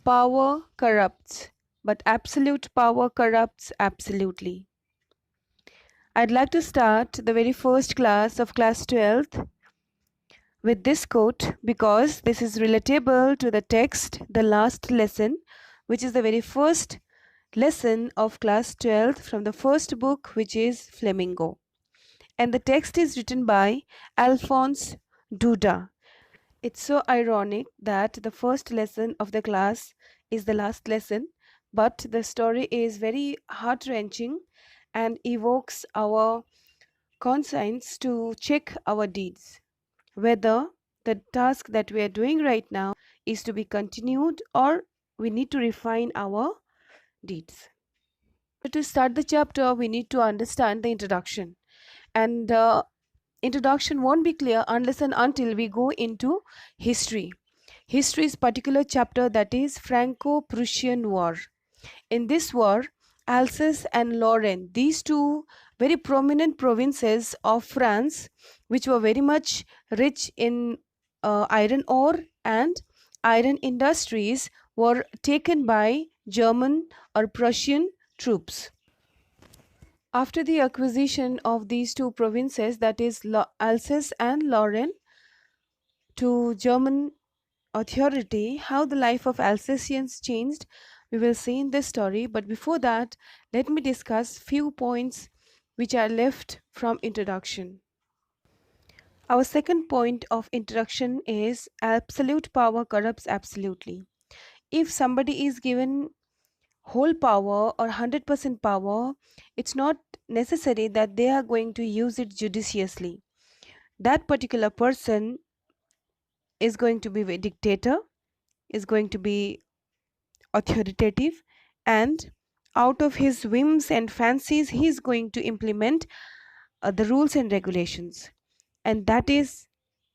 Power corrupts, but absolute power corrupts absolutely. I'd like to start the very first class of class 12th with this quote because this is relatable to the text, the last lesson, which is the very first lesson of class 12th from the first book, which is Flamingo. And the text is written by Alphonse Douda. It's so ironic that the first lesson of the class is the last lesson, but the story is very heart wrenching and evokes our conscience to check our deeds, whether the task that we are doing right now is to be continued or we need to refine our deeds. To start the chapter, we need to understand the introduction, and introduction won't be clear unless and until we go into history. History's particular chapter, that is Franco-Prussian War. In this war, Alsace and Lorraine, these two very prominent provinces of France, which were very much rich in iron ore and iron industries, were taken by German or Prussian troops. After the acquisition of these two provinces, that is Alsace and Lorraine, to German authority, how the life of Alsatians changed, we will see in this story. But before that, let me discuss few points which are left from introduction. Our second point of introduction is absolute power corrupts absolutely. If somebody is given whole power or 100% power, it's not necessary that they are going to use it judiciously. That particular person is going to be a dictator, is going to be authoritative, and out of his whims and fancies, he is going to implement the rules and regulations. And that is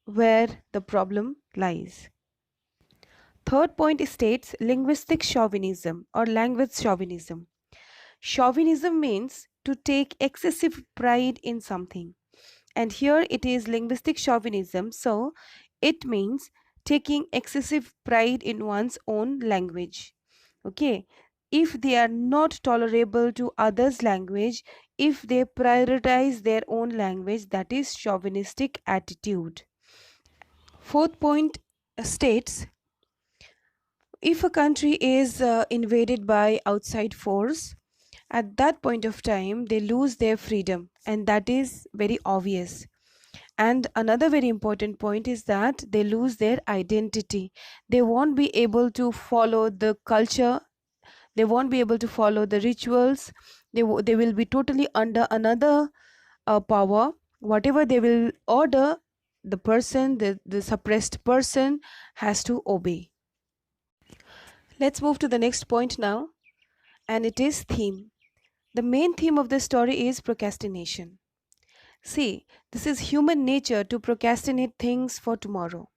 where the problem lies. Third point states linguistic chauvinism or language chauvinism. Chauvinism means to take excessive pride in something. And here it is linguistic chauvinism. So it means taking excessive pride in one's own language. Okay. If they are not tolerable to others' language, if they prioritize their own language, that is chauvinistic attitude. Fourth point states if a country is invaded by outside force, at that point of time they lose their freedom, and that is very obvious. And another very important point is that they lose their identity. They won't be able to follow the culture, they won't be able to follow the rituals, they will be totally under another power. Whatever they will order, the person, the suppressed person has to obey. Let's move to the next point now, and it is theme. The main theme of the story is procrastination. See, this is human nature to procrastinate things for tomorrow.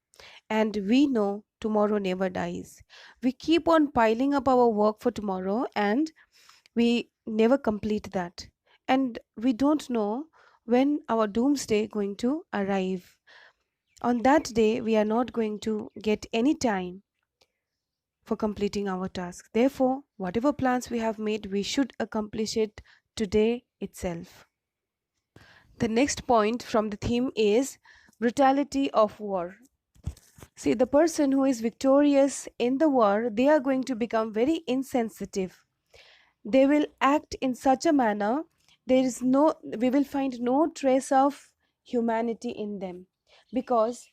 And we know tomorrow never dies. We keep on piling up our work for tomorrow and we never complete that. And we don't know when our doomsday going to arrive. On that day, we are not going to get any time for completing our task. Therefore, whatever plans we have made, we should accomplish it today itself. The next point from the theme is brutality of war. See, the person who is victorious in the war, they are going to become very insensitive. They will act in such a manner, we will find no trace of humanity in them, because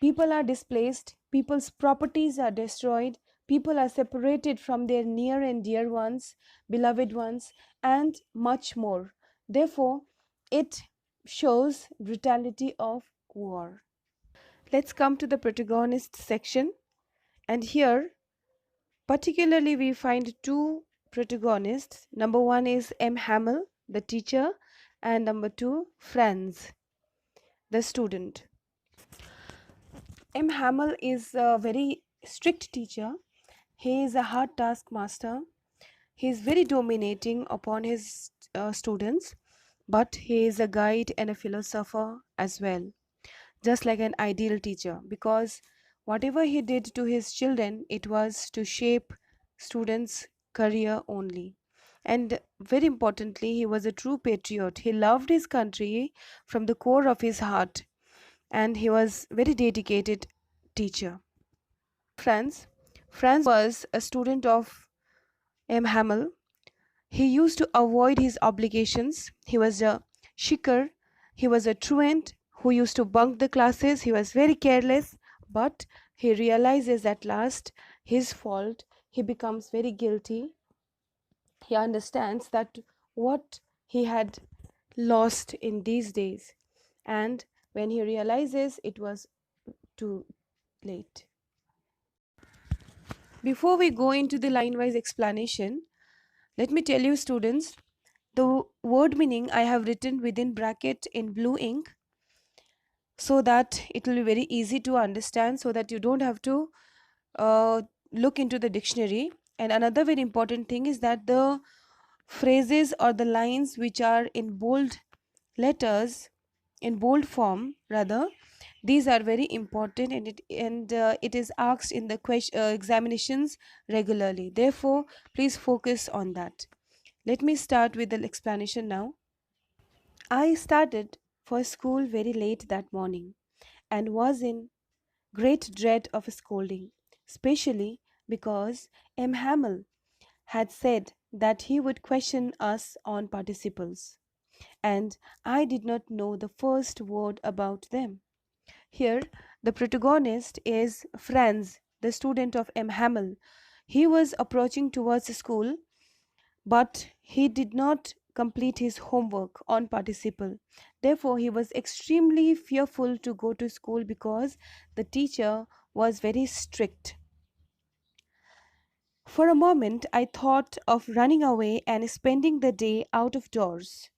people are displaced, people's properties are destroyed, people are separated from their near and dear ones, beloved ones, and much more. Therefore, it shows brutality of war. Let's come to the protagonist section, and here particularly we find two protagonists. Number one is M. Hamel, the teacher, and number two, Franz, the student. M. Hamel is a very strict teacher. He is a hard taskmaster. He is very dominating upon his students, but he is a guide and a philosopher as well, just like an ideal teacher, because Whatever he did to his children, it was to shape students' career only. And very importantly, he was a true patriot. He loved his country from the core of his heart, and he was very dedicated teacher. Franz. Franz was a student of M. Hamel. He used to avoid his obligations. He was a shicker. He was a truant who used to bunk the classes. He was very careless, but he realizes at last his fault. He becomes very guilty. He understands that what he had lost in these days, and when he realizes, it was too late. Before we go into the line wise explanation, let me tell you, students, the word meaning I have written within bracket in blue ink, so that it will be very easy to understand, so that you don't have to uh, look into the dictionary. And another very important thing is that the phrases or the lines which are in bold letters, in bold form rather, these are very important, and it is asked in the examinations regularly. Therefore, please focus on that. Let me start with the explanation now. I started for school very late that morning and was in great dread of a scolding, especially because M. Hamel had said that he would question us on participles, and I did not know the first word about them. Here, the protagonist is Franz, the student of M. Hamel. He was approaching towards the school, but he did not complete his homework on participle. Therefore, he was extremely fearful to go to school because the teacher was very strict. For a moment, I thought of running away and spending the day out of doors.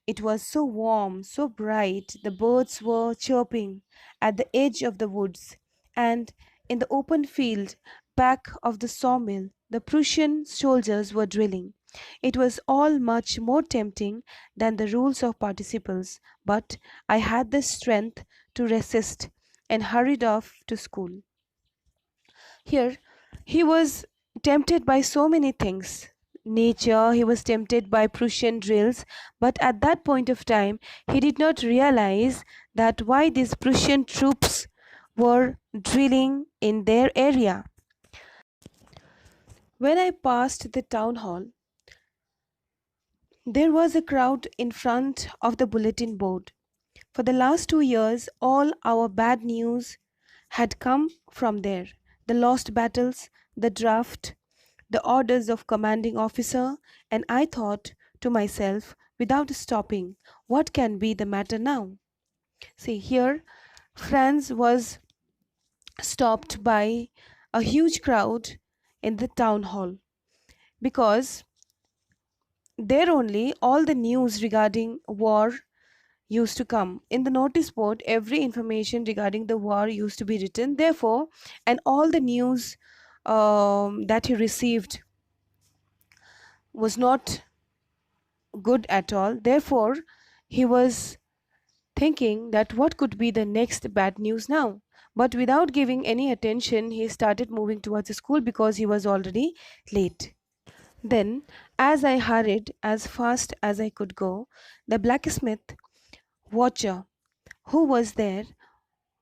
It was so warm, so bright, the birds were chirping at the edge of the woods, and in the open field back of the sawmill, the Prussian soldiers were drilling. It was all much more tempting than the rules of participles, but I had the strength to resist and hurried off to school. Here, he was tempted by so many things. Nature, he was tempted by Prussian drills, but at that point of time, he did not realize that why these Prussian troops were drilling in their area. When I passed the town hall, there was a crowd in front of the bulletin board. For the last 2 years, all our bad news had come from there. The lost battles, the draft, the orders of commanding officer, and I thought to myself without stopping, what can be the matter now? See, here Franz was stopped by a huge crowd in the town hall, because there only all the news regarding war used to come. In the notice board, every information regarding the war used to be written. Therefore, and all the news that he received was not good at all. Therefore, he was thinking that what could be the next bad news now. But without giving any attention, he started moving towards the school because he was already late. Then, as I hurried as fast as I could go, the blacksmith watcher, who was there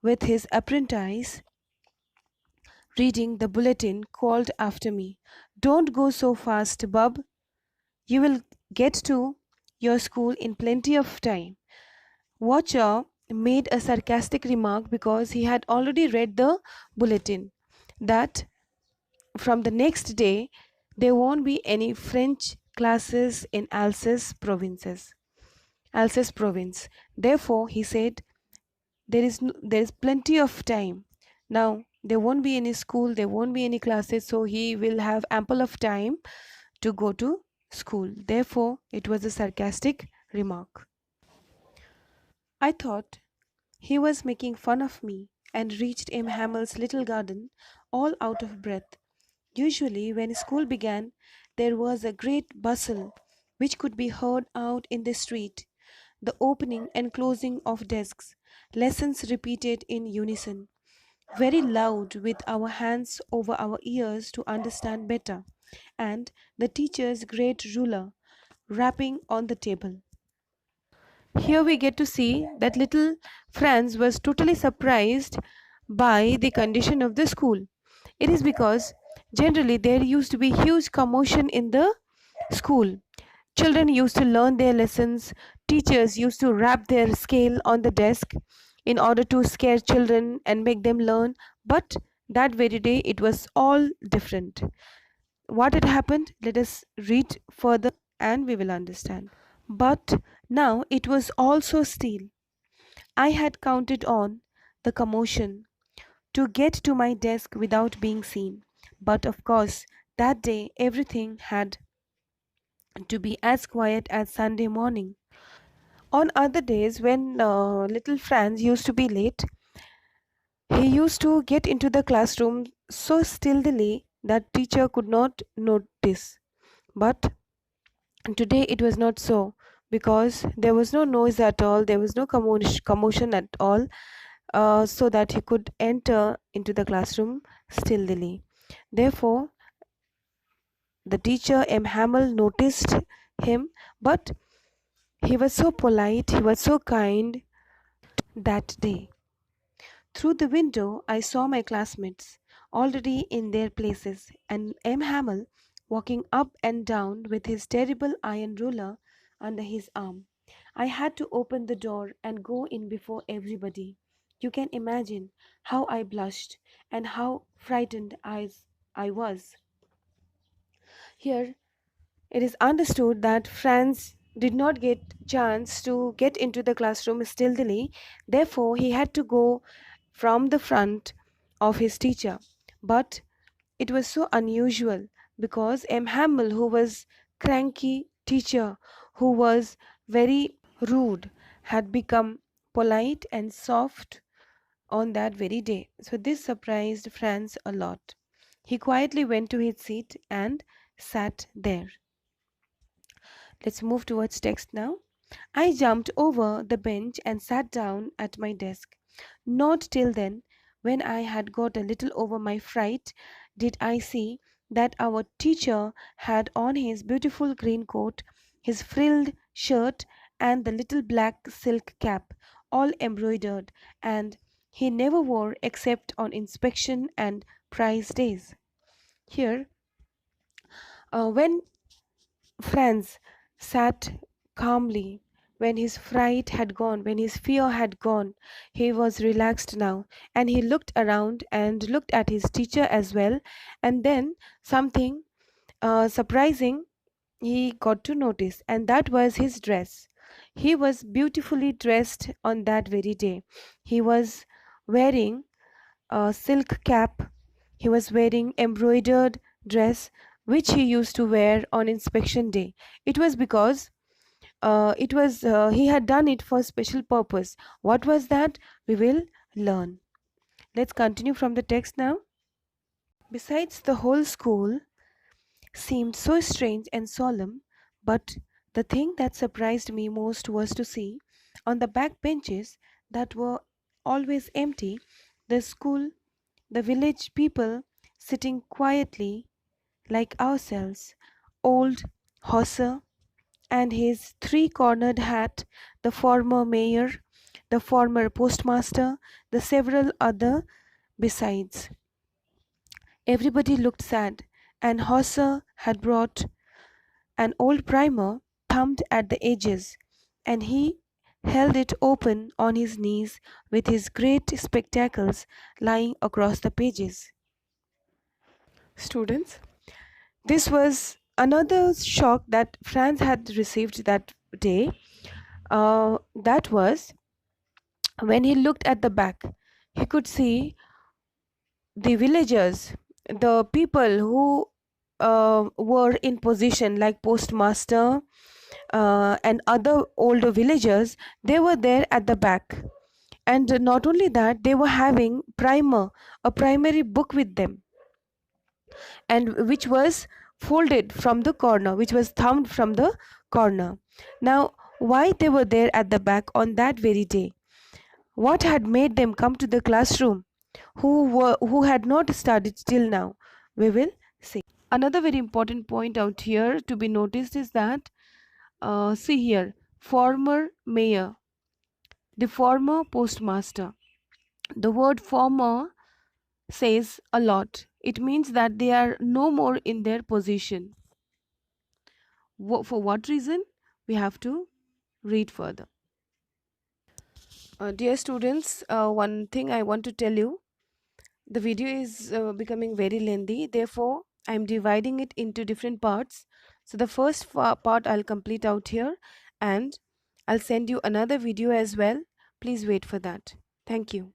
with his apprentice reading the bulletin, called after me, "Don't go so fast, bub. You will get to your school in plenty of time." Watcher made a sarcastic remark because he had already read the bulletin that from the next day there won't be any French classes in Alsace province. Therefore, he said, there is plenty of time. Now there won't be any school, there won't be any classes, so he will have ample of time to go to school. Therefore, it was a sarcastic remark. I thought he was making fun of me and reached M. Hamel's little garden all out of breath. Usually, when school began, there was a great bustle which could be heard out in the street, the opening and closing of desks, lessons repeated in unison, very loud with our hands over our ears to understand better, and the teacher's great ruler rapping on the table. Here we get to see that little Franz was totally surprised by the condition of the school. It is because generally there used to be huge commotion in the school. Children used to learn their lessons, teachers used to rap their scale on the desk in order to scare children and make them learn, but that very day it was all different. What had happened? Let us read further and we will understand. But now it was also still. I had counted on the commotion to get to my desk without being seen. But of course, that day everything had to be as quiet as Sunday morning. On other days, when little Franz used to be late, he used to get into the classroom so stealthily that teacher could not notice. But today it was not so, because there was no noise at all, there was no commotion at all, so that he could enter into the classroom stealthily. Therefore, the teacher M. Hamill noticed him, but he was so polite, he was so kind that day. Through the window, I saw my classmates already in their places, and M. Hamill walking up and down with his terrible iron ruler under his arm. I had to open the door and go in before everybody. You can imagine how I blushed and how frightened I was. Here, it is understood that Franz did not get chance to get into the classroom stealthily, therefore he had to go from the front of his teacher. But it was so unusual because M. Hamill, who was cranky teacher, who was very rude, had become polite and soft on that very day. So this surprised Franz a lot. He quietly went to his seat and sat there. Let's move towards text now. I jumped over the bench and sat down at my desk. Not till then, when I had got a little over my fright, did I see that our teacher had on his beautiful green coat, his frilled shirt, and the little black silk cap, all embroidered, and he never wore except on inspection and prize days. Here, when Franz sat calmly when his fright had gone, when his fear had gone. He was relaxed now, and he looked around and looked at his teacher as well. And then something surprising he got to notice, and that was his dress. He was beautifully dressed on that very day. He was wearing a silk cap. He was wearing embroidered dress which he used to wear on inspection day. It was because it was he had done it for special purpose. What was that? We will learn. Let's continue from the text now. Besides, the whole school seemed so strange and solemn, but the thing that surprised me most was to see on the back benches that were always empty the school, the village people sitting quietly like ourselves. Old Hauser and his three cornered hat, the former mayor, the former postmaster, the several other besides. Everybody looked sad, and Hauser had brought an old primer thumbed at the edges, and he held it open on his knees with his great spectacles lying across the pages. Students, this was another shock that Franz had received that day. That was when he looked at the back, he could see the villagers, the people who were in position, like postmaster and other older villagers. They were there at the back, and not only that, they were having primer, a primary book with them, and which was folded from the corner, which was thumbed from the corner. Now, why they were there at the back on that very day? What had made them come to the classroom? who had not started till now. We will see. Another very important point out here to be noticed is that see here, former mayor, the former postmaster. The word former says a lot. It means that they are no more in their position. For what reason? We have to read further. Dear students, one thing I want to tell you, the video is becoming very lengthy, therefore I'm dividing it into different parts. So the first part I'll complete out here, and I'll send you another video as well. Please wait for that. Thank you.